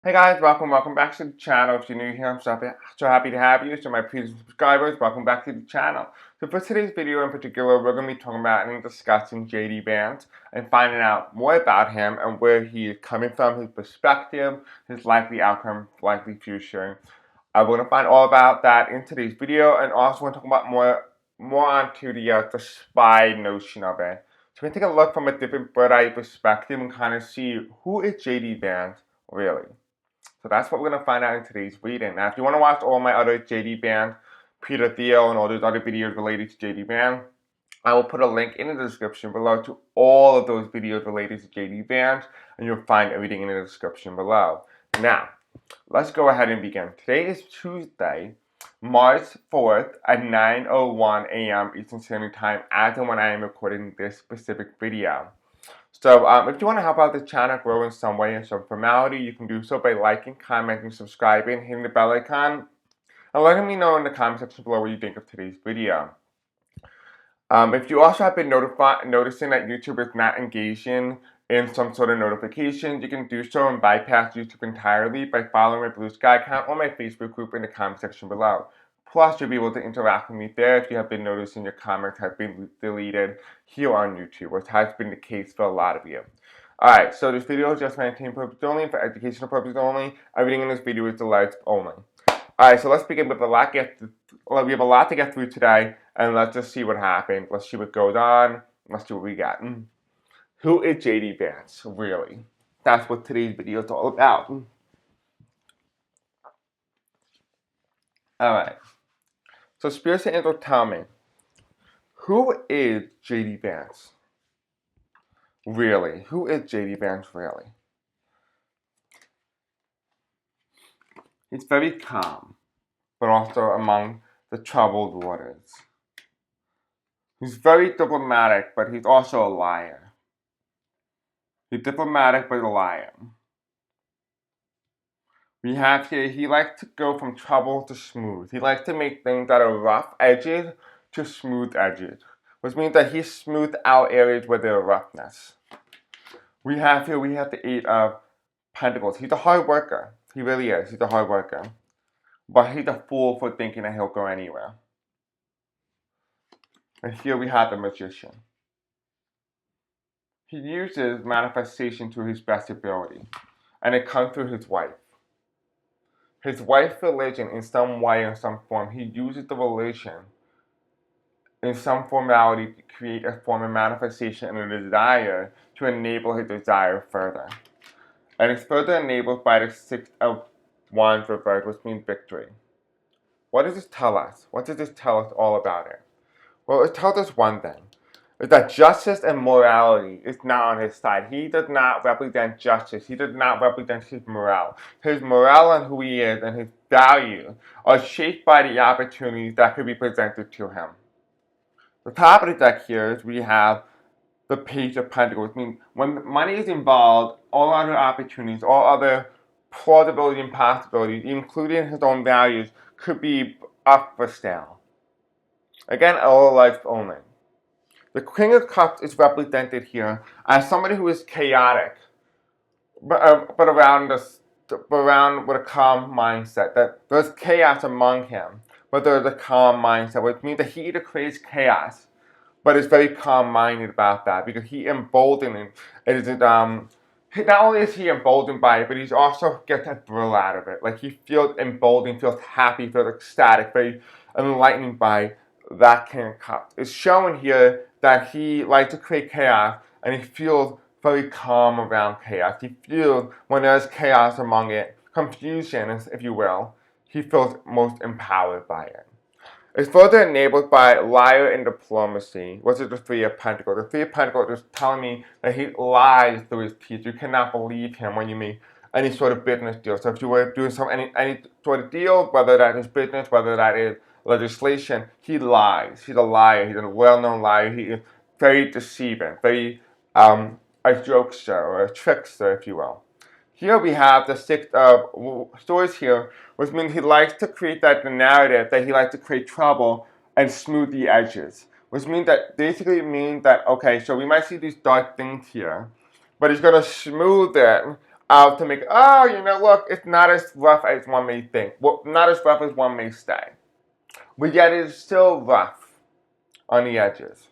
Hey guys, welcome back to the channel. If you're new here, I'm so happy to have you. So my previous subscribers, welcome back to the channel. So for today's video in particular, we're going to be talking about and discussing JD Vance and finding out more about him and where he is coming from, his perspective, his likely outcome, likely future. We're going to find all about that in today's video, and also want to talk about more onto the spy notion of it. So we're going to take a look from a different bird's-eye perspective and kind of see who is JD Vance really. So that's what we're going to find out in today's reading. Now, if you want to watch all my other JD Vance, Peter Thiel, and all those other videos related to JD Vance, I will put a link in the description below to all of those videos related to JD Vance, and you'll find everything in the description below. Now, let's go ahead and begin. Today is Tuesday, March 4th at 9:01 a.m. Eastern Standard Time, as and when I am recording this specific video. So if you want to help out the channel grow in some way and some formality, you can do so by liking, commenting, subscribing, hitting the bell icon, and letting me know in the comment section below what you think of today's video. If you also have been noticing that YouTube is not engaging in some sort of notifications, you can do so and bypass YouTube entirely by following my Blue Sky account or my Facebook group in the comment section below. Plus, you'll be able to interact with me there if you have been noticing your comments have been deleted here on YouTube, which has been the case for a lot of you. Alright, so this video is just for entertainment purposes only, for educational purposes only. Everything in this video is delights only. Alright, so let's begin with we have a lot to get through today, and let's just see what happened. Let's see what goes on. Let's see what we got. Who is JD Vance, really? That's what today's video is all about. Alright. So Spirit and Angel, tell me, who is JD Vance? Really? Who is JD Vance really? He's very calm, but also among the troubled waters. He's very diplomatic, but he's also a liar. He's diplomatic, but a liar. We have here, he likes to go from trouble to smooth. He likes to make things that are rough edges to smooth edges, which means that he smooths out areas where there are roughness. We have the Eight of Pentacles. He's a hard worker. He really is. He's a hard worker. But he's a fool for thinking that he'll go anywhere. And here we have the Magician. He uses manifestation to his best ability, and it comes through his wife. His wife's religion, in some way, in some form, he uses the religion in some formality to create a form of manifestation and a desire to enable his desire further. And it's further enabled by the Six of Wands reversed, which means victory. What does this tell us? What does this tell us all about it? Well, it tells us one thing, is that justice and morality is not on his side. He does not represent justice. He does not represent his morale. His morale and who he is and his value are shaped by the opportunities that could be presented to him. The top of the deck here is we have the Page of Pentacles. I mean, when money is involved, all other opportunities, all other plausibility and possibilities, including his own values, could be up for sale. Again, all life only. The King of Cups is represented here as somebody who is chaotic, but around with a calm mindset. That there's chaos among him, but there's a calm mindset, which means that he either creates chaos, but is very calm-minded about that because he emboldened not only is he emboldened by it, but he also gets a thrill out of it. Like he feels emboldened, feels happy, feels ecstatic, very enlightened by that King of Cups. It's shown here that he likes to create chaos and he feels very calm around chaos. He feels when there's chaos among it, confusion, if you will, he feels most empowered by it. It's further enabled by liar and diplomacy, which is the Three of Pentacles. The Three of Pentacles is telling me that he lies through his teeth. You cannot believe him when you make any sort of business deal. So if you were doing any sort of deal, whether that is business, whether that is legislation, he lies. He's a liar. He's a well-known liar. He is very deceiving, very a jokester or a trickster, if you will. Here we have the Six of Swords here, which means he likes to create the narrative that he likes to create trouble and smooth the edges. Which means that basically means that, okay, so we might see these dark things here, but he's going to smooth it out to make, oh, look, it's not as rough as one may think. Well, not as rough as one may say. But yet it is still rough on the edges.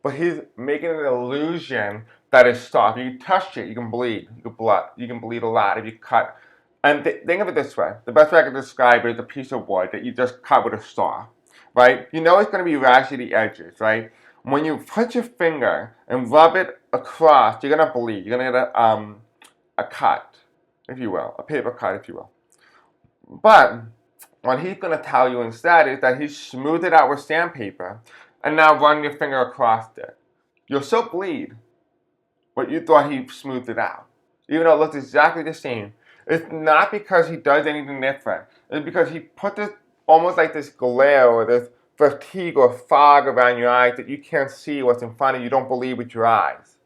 But he's making an illusion that it's soft. You can touch it, you can bleed. You can bleed a lot if you cut. And think of it this way. The best way I can describe it is a piece of wood that you just cut with a saw, right? You know it's going to be raggedy edges, right? When you put your finger and rub it across, you're going to bleed. You're going to get a cut, if you will, a paper cut, if you will. But what he's going to tell you instead is that he smoothed it out with sandpaper and now run your finger across it. You'll still bleed, but you thought he smoothed it out. Even though it looks exactly the same. It's not because he does anything different. It's because he put this almost like this glare or this fatigue or fog around your eyes that you can't see what's in front of you. You don't believe with your eyes.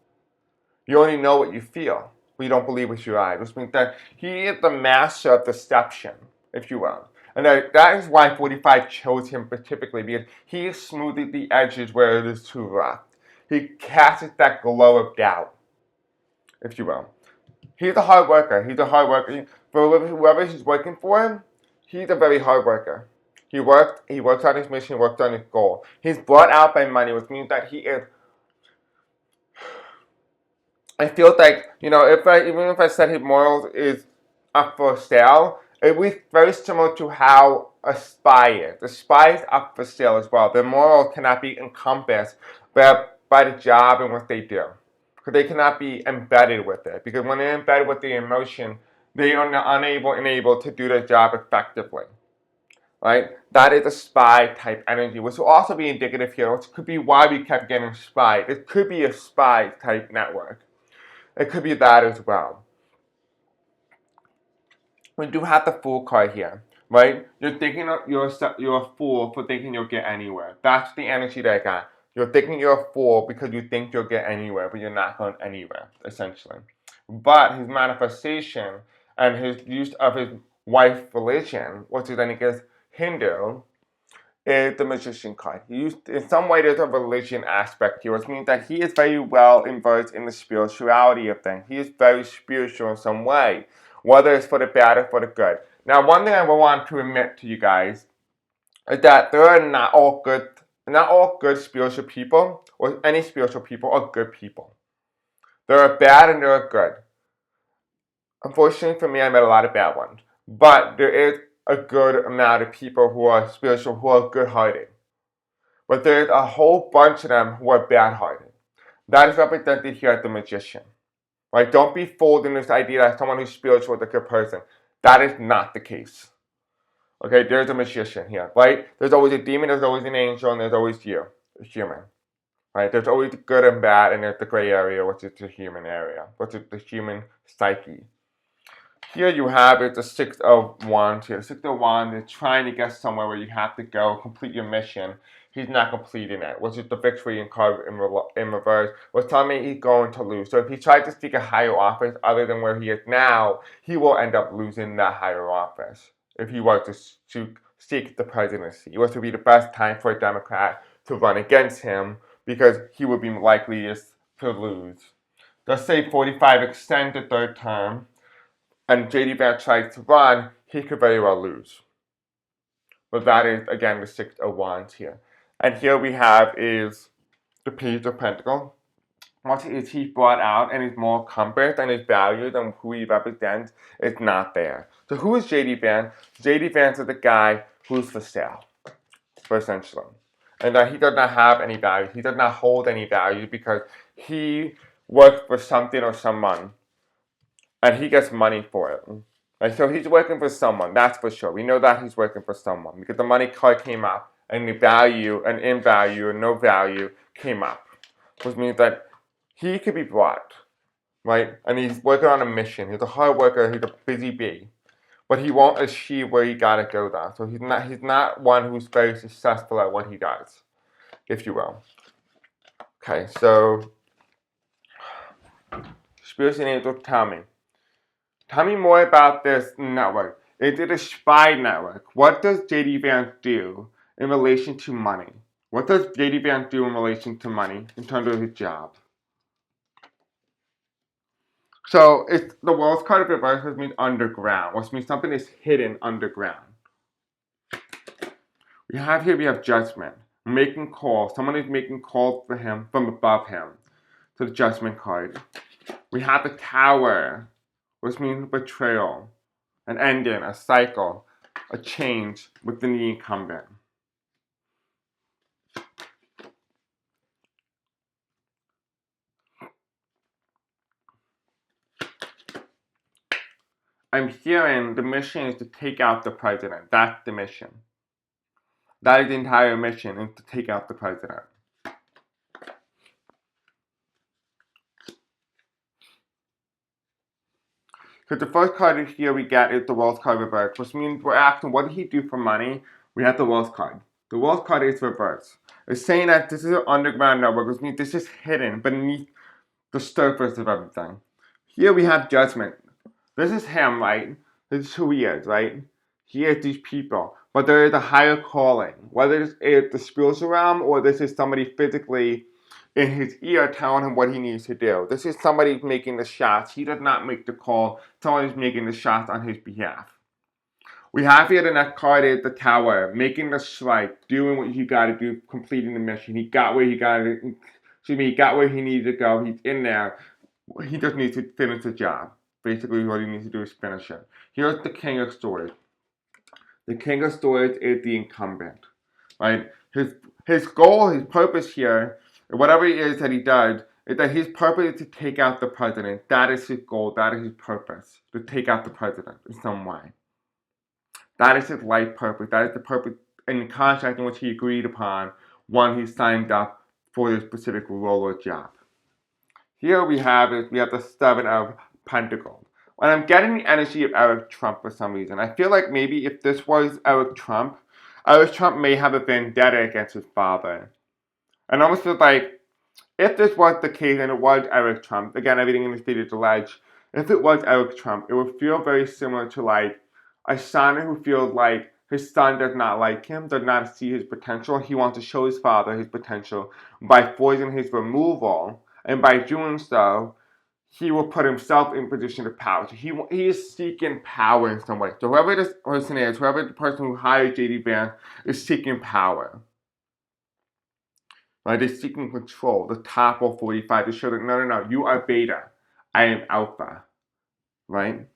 You only know what you feel, but you don't believe with your eyes. Which means that he is the master of deception, if you will. And that is why 45 chose him typically, because he is smoothing the edges where it is too rough. He casts that glow of doubt, if you will. He's a hard worker. He's a hard worker. For whoever he's working for him, he's a very hard worker. He works on his mission, works on his goal. He's brought out by money, which means that he is, I feel like, even if I said his morals is up for sale, it was very similar to how a spy is. The spy is up for sale as well. Their morals cannot be encompassed by the job and what they do. Because they cannot be embedded with it. Because when they're embedded with the emotion, they are unable to do their job effectively. Right? That is a spy type energy, which will also be indicative here, which could be why we kept getting spied. It could be a spy type network. It could be that as well. We do have the Fool card here, right? You're thinking you're a fool for thinking you'll get anywhere. That's the energy that I got. You're thinking you're a fool because you think you'll get anywhere, but you're not going anywhere, essentially. But his manifestation and his use of his wife's religion, which is, I guess, Hindu, is the Magician card. In some way, there's a religion aspect here, which means that he is very well immersed in the spirituality of things. He is very spiritual in some way, whether it's for the bad or for the good. Now, one thing I want to admit to you guys is that there are not all good spiritual people, or any spiritual people are good people. There are bad and there are good. Unfortunately for me, I met a lot of bad ones. But there is a good amount of people who are spiritual, who are good-hearted. But there's a whole bunch of them who are bad-hearted. That is represented here at the Magician. Right? Don't be fooled in this idea that someone who's spiritual is a good person. That is not the case. Okay, there's a Magician here, right? There's always a demon, there's always an angel, and there's always you, a human. Right? There's always the good and bad, and there's the gray area, which is the human area, which is the human psyche. Here you have is the Six of Wands here. The Six of Wands is trying to get somewhere where you have to go, complete your mission. He's not completing it, which is the victory in card in reverse, which telling me he's going to lose. So if he tries to seek a higher office other than where he is now, he will end up losing that higher office. If he were to seek the presidency, it was to be the best time for a Democrat to run against him because he would be likely to lose. Let's say 45 extend the third term, and J.D. Vance tries to run, he could very well lose. But that is, again, the Six of Wands here. And here we have is the Page of Pentacles. What is he brought out and his moral compass and his values and who he represents is not there. So who is J.D. Vance? J.D. Vance is the guy who's for sale, essentially. And that he does not have any value. He does not hold any value because he works for something or someone. And he gets money for it. And so he's working for someone, that's for sure. We know that he's working for someone because the money card came up and the value and in value and no value came up. Which means that he could be brought, right? And he's working on a mission. He's a hard worker, he's a busy bee. But he won't achieve where he gotta go though. So he's not one who's very successful at what he does, if you will. Okay, so Spirits and Angels, tell me. Tell me more about this network. Is it a spy network? What does J.D. Vance do in relation to money? What does J.D. Vance do in relation to money in terms of his job? So it's the world's card of reverse, which means underground, which means something is hidden underground. We have judgment, making calls. Someone is making calls for him from above him. So the judgment card. We have the tower, which means betrayal, an ending, a cycle, a change within the incumbent. I'm hearing the mission is to take out the president. That's the mission. That is the entire mission, is to take out the president. So the first card here we get is the World's card reverse, which means we're asking what did he do for money? We have the World's card. The World's card is reverse. It's saying that this is an underground network, which means this is hidden beneath the surface of everything. Here we have judgment. This is him, right? This is who he is, right? He is these people. But there is a higher calling. Whether it's the spiritual realm or this is somebody physically in his ear telling him what he needs to do. This is somebody making the shots. He does not make the call. Someone is making the shots on his behalf. We have here the next card is the tower, making the strike, doing what you got to do, completing the mission. He got where he got where he needed to go. He's in there. He just needs to finish the job. Basically, what he needs to do is finish it. Here's the King of Swords. The King of Swords is the incumbent, right? His goal, his purpose here, whatever it is that he does, is that his purpose is to take out the president. That is his goal. That is his purpose, to take out the president in some way. That is his life purpose. That is the purpose in the contract in which he agreed upon when he signed up for this specific role or job. Here we have the Seven of Pentacles. And I'm getting the energy of Eric Trump for some reason. I feel like maybe if this was Eric Trump may have a vendetta against his father. And I almost feel like if this was the case and it was Eric Trump, again, everything in this video is alleged, if it was Eric Trump, it would feel very similar to like a son who feels like his son does not like him, does not see his potential. He wants to show his father his potential by forcing his removal. And by doing so, he will put himself in position of power. So he is seeking power in some way. So whoever this person is, whoever the person who hired J.D. Vance is seeking power. Right? They're seeking control, the top of 45 to show that no, you are beta. I am alpha. Right?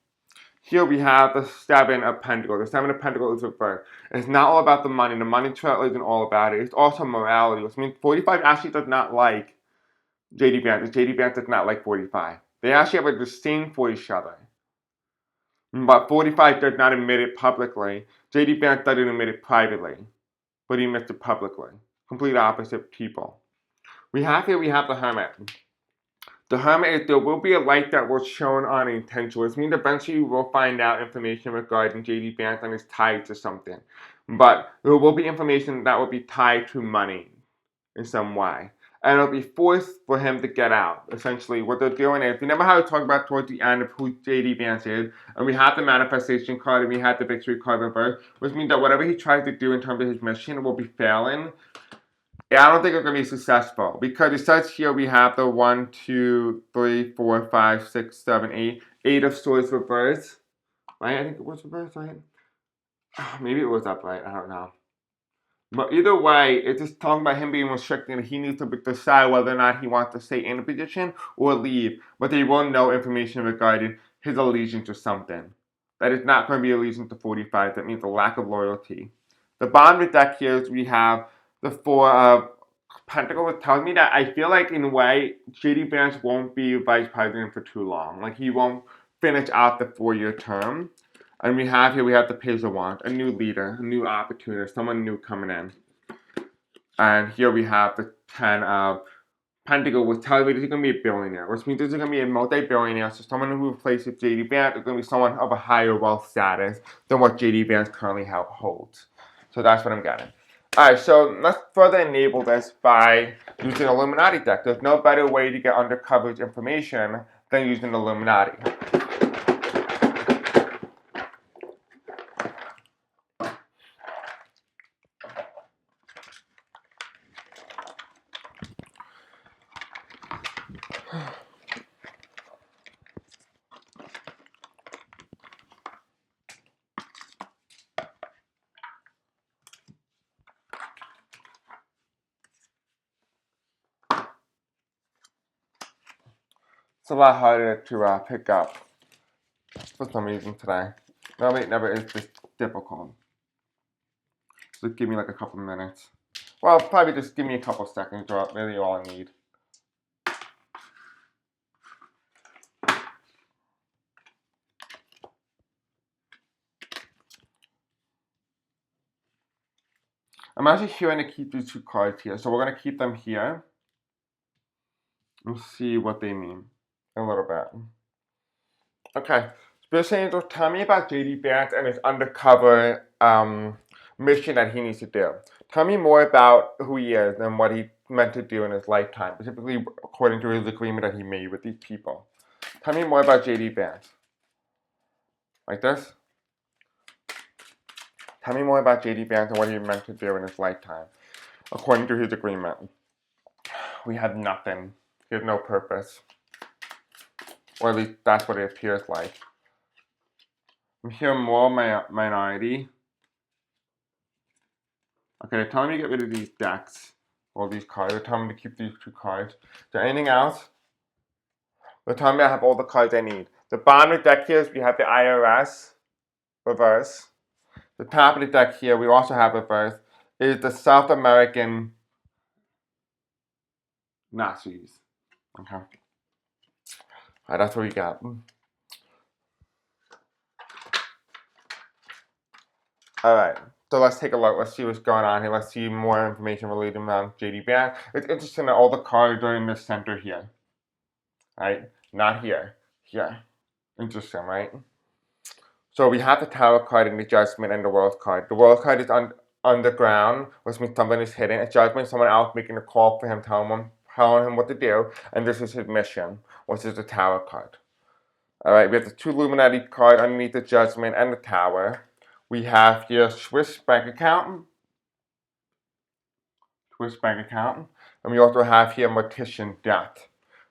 Here we have the Seven of Pentacles. The Seven of Pentacles is reversed. It's not all about the money. The money trail isn't all about it. It's also morality, which means 45 actually does not like J.D. Vance. J.D. Vance does not like 45. They actually have a disdain for each other. But 45 does not admit it publicly. J.D. Vance doesn't admit it privately. But he admits it publicly. Complete opposite people. We have the Hermit. The Hermit is there will be a light that was shown on intention, which means eventually we will find out information regarding J.D. Vance and is tied to something. But there will be information that will be tied to money in some way. And it'll be forced for him to get out. Essentially, what they're doing is, remember how we talked about towards the end of who J.D. Vance is, and we have the manifestation card and we have the victory card reversed, which means that whatever he tries to do in terms of his mission will be failing. I don't think it's going to be successful because it says here we have the 1, 2, 3, 4, 5, 6, 7, 8. 8 of Swords reversed. Right? I think it was reversed, right? Maybe it was upright. I don't know. But either way, it's just talking about him being restricted and he needs to decide whether or not he wants to stay in the position or leave. But they will know information regarding his allegiance to something. That is not going to be allegiance to 45. That means a lack of loyalty. The bottom of the deck here is we have the 4 of Pentacles, which tells me that I feel like in a way, J.D. Vance won't be vice president for too long. Like he won't finish out the 4-year term. And we have the Page of Wands, a new leader, a new opportunist, someone new coming in. And here we have the 10 of Pentacles, which tells me this is going to be a billionaire, which means this is going to be a multi-billionaire. So someone who replaces J.D. Vance is going to be someone of a higher wealth status than what J.D. Vance currently holds. So that's what I'm getting. Alright, so let's further enable this by using Illuminati deck. There's no better way to get undercover information than using Illuminati. It's a lot harder to pick up for some reason today. Normally it never is this difficult. So give me like a couple minutes. Well, probably just give me a couple seconds, or really all I need. I'm actually going to keep these two cards here, so we're going to keep them here and see what they mean in a little bit. Okay, so tell me about JD Vance and his undercover mission that he needs to do. Tell me more about who he is and what he meant to do in his lifetime, specifically according to his agreement that he made with these people. Tell me more about JD Vance. Like this? Tell me more about JD Vance and what he meant to do in his lifetime. According to his agreement, we have nothing. He has no purpose. Or at least that's what it appears like. I'm hearing more minority. Okay, they're telling me to get rid of these decks. All these cards. They're telling me to keep these two cards. Is there anything else? They're telling me I have all the cards I need. The bottom of the deck here is we have the IRS reverse. The top of the deck here we also have reverse is the South American Nazis. Okay. Alright, that's what we got. Alright, so let's take a look. Let's see what's going on here. Let's see more information related around JD Vance. It's interesting that all the cards are in the center here. Right? Not here. Here. Interesting, right? So we have the Tower card and the Judgment and the World card. The World card is underground, which means something is hidden. A Judgment, someone else making a call for him, telling him what to do. And this is his mission, which is the Tower card. Alright, we have the two Illuminati card underneath the Judgment and the Tower. We have here Swiss bank account. And we also have here Mortician Death.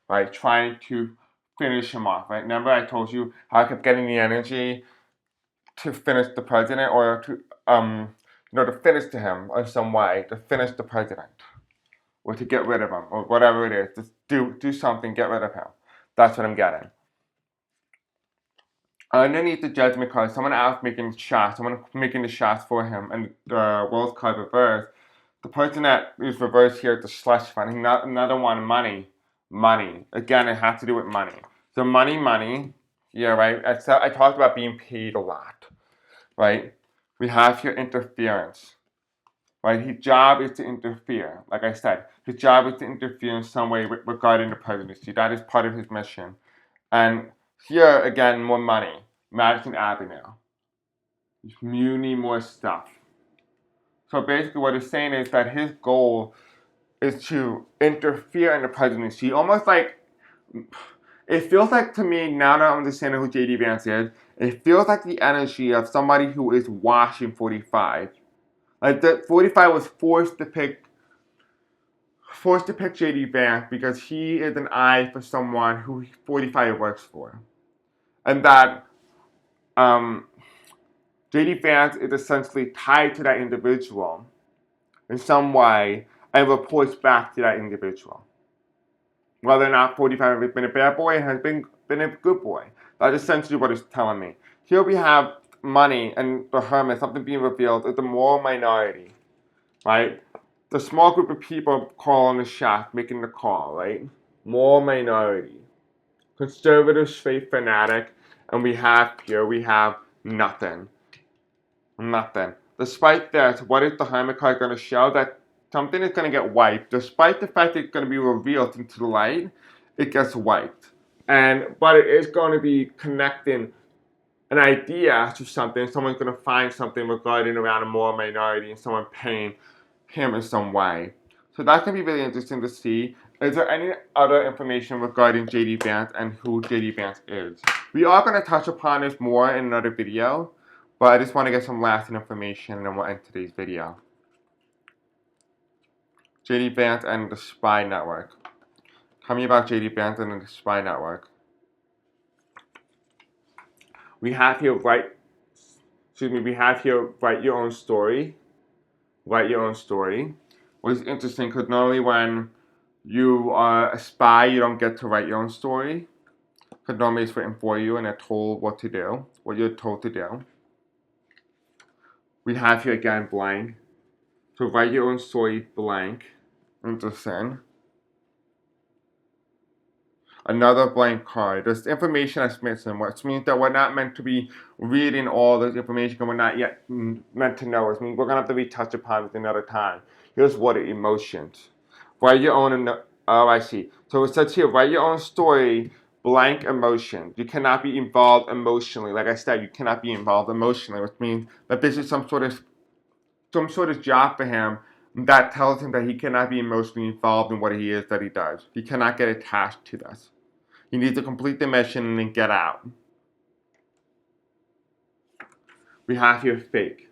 Right, trying to finish him off. Right, remember I told you how I kept getting the energy to finish the president, or to to finish to him in some way, to finish the president, or to get rid of him, or whatever it is. Just do something, get rid of him. That's what I'm getting. Underneath the Judgment card, someone else making shots, someone making the shots for him, and the World card reversed. The person that is reversed here, the slush fund, another one, money. Again, it has to do with money. So money. Yeah, right. I talked about being paid a lot, right? We have here interference, right? His job is to interfere. Like I said, his job is to interfere in some way regarding the presidency. That is part of his mission. And here again, more money. Madison Avenue. You need more stuff. So basically, what it's saying is that his goal is to interfere in the presidency, almost like. It feels like to me, now that I'm understanding who JD Vance is, it feels like the energy of somebody who is watching 45. Like that 45 was forced to pick JD Vance because he is an eye for someone who 45 works for. And that JD Vance is essentially tied to that individual in some way and reports back to that individual. Whether or not 45 has been a bad boy and has been a good boy. That's essentially what it's telling me. Here we have money and the hermit, something being revealed, is the moral minority, right? The small group of people calling the shot, making the call, right? Moral minority. Conservative, straight fanatic, and we have nothing. Nothing. Despite this, what is the hermit card going to show? That something is going to get wiped. Despite the fact that it's going to be revealed into the light, it gets wiped. But it is going to be connecting an idea to something. Someone's going to find something regarding around a moral minority and someone paying him in some way. So that's going to be really interesting to see. Is there any other information regarding JD Vance and who JD Vance is? We are going to touch upon this more in another video, but I just want to get some lasting information and then we'll end today's video. JD Vance and the Spy Network. Tell me about JD Vance and the Spy Network. We have here write your own story. Write your own story. Which is interesting because normally when you are a spy, you don't get to write your own story. because normally it's written for you and they're told what to do, what you're told to do. We have here again blank. So write your own story blank. Interesting. Another blank card. There's information that's missing, which means that we're not meant to be reading all this information because we're not yet meant to know. It means we're going to have to retouch upon it another time. Here's what are emotions. Write your own, oh, I see. So it says here, write your own story, blank emotion. You cannot be involved emotionally. Like I said, you cannot be involved emotionally, which means that this is some sort of job for him that tells him that he cannot be emotionally involved in what he is that he does. He cannot get attached to this. He needs to complete the mission and then get out. We have here fake.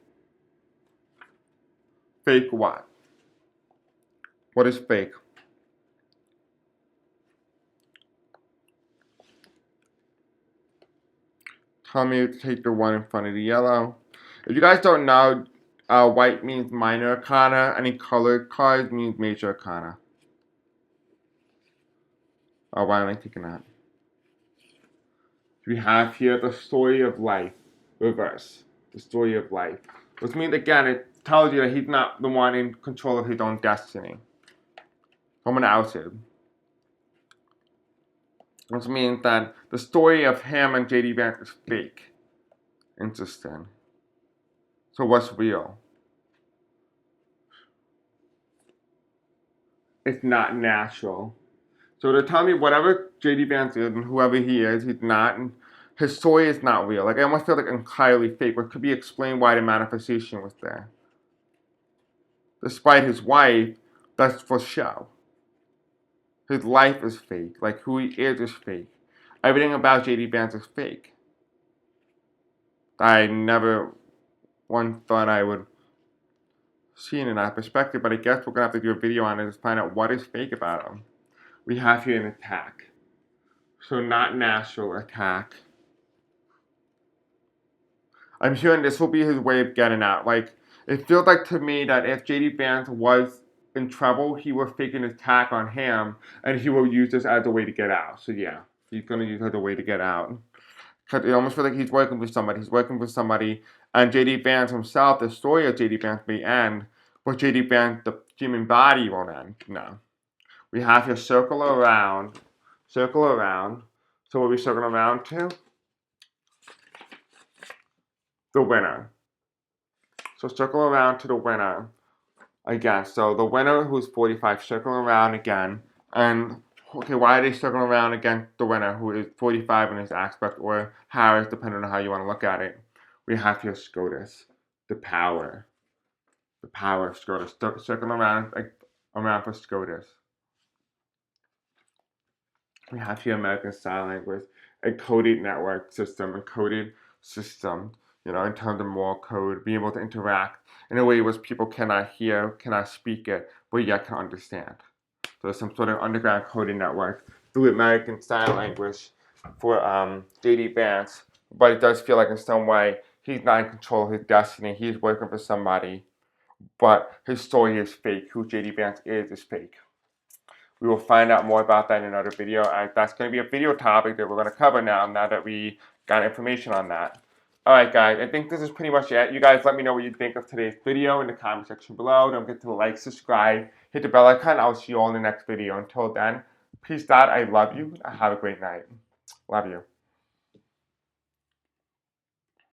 Fake what? What is fake? Tell me to take the one in front of the yellow. If you guys don't know, white means minor arcana. Any colored cards means major arcana. Why am I taking that? We have here the story of life. Reverse. The story of life. Which means, again, it tells you that he's not the one in control of his own destiny. Someone else is. Which means that the story of him and JD Vance is fake. Interesting. So what's real? It's not natural. So to tell me whatever JD Vance is and whoever he is, he's not. And his story is not real. Like I almost feel like entirely fake, but could be explained why the manifestation was there. Despite his wife, that's for show. His life is fake. Like who he is fake. Everything about JD Vance is fake. I never once thought I would see it in that perspective, but I guess we're gonna have to do a video on it to find out what is fake about him. We have here an attack. So not natural attack. I'm hearing this will be his way of getting out. Like, it feels like to me that if JD Vance was in trouble, he would fake an attack on him, and he will use this as a way to get out. So yeah, he's gonna use it as a way to get out. Because it almost feels like he's working with somebody. He's working with somebody, and JD Vance himself, the story of JD Vance may end, but JD Vance, the human body won't end. No. We have here circle around. Circle around. So what are we circling around to? The winner. So circle around to the winner again. So the winner who's 45, circle around again. And okay, why are they circling around against the winner who is 45 in this aspect, or Harris, depending on how you want to look at it? We have here SCOTUS, the power. The power of SCOTUS. Circling around for SCOTUS. We have here American Sign Language, a coded network system, encoded system, in terms of moral code, being able to interact in a way which people cannot hear, cannot speak it, but yet can understand. So there's some sort of underground coding network through American Sign Language for JD Vance, but it does feel like in some way he's not in control of his destiny. He's working for somebody, but his story is fake. Who JD Vance is fake. We will find out more about that in another video. That's going to be a video topic that we're going to cover now that we got information on that. Alright guys, I think this is pretty much it. You guys let me know what you think of today's video in the comment section below. Don't forget to like, subscribe, hit the bell icon. I'll see you all in the next video. Until then, peace out. I love you. Have a great night. Love you.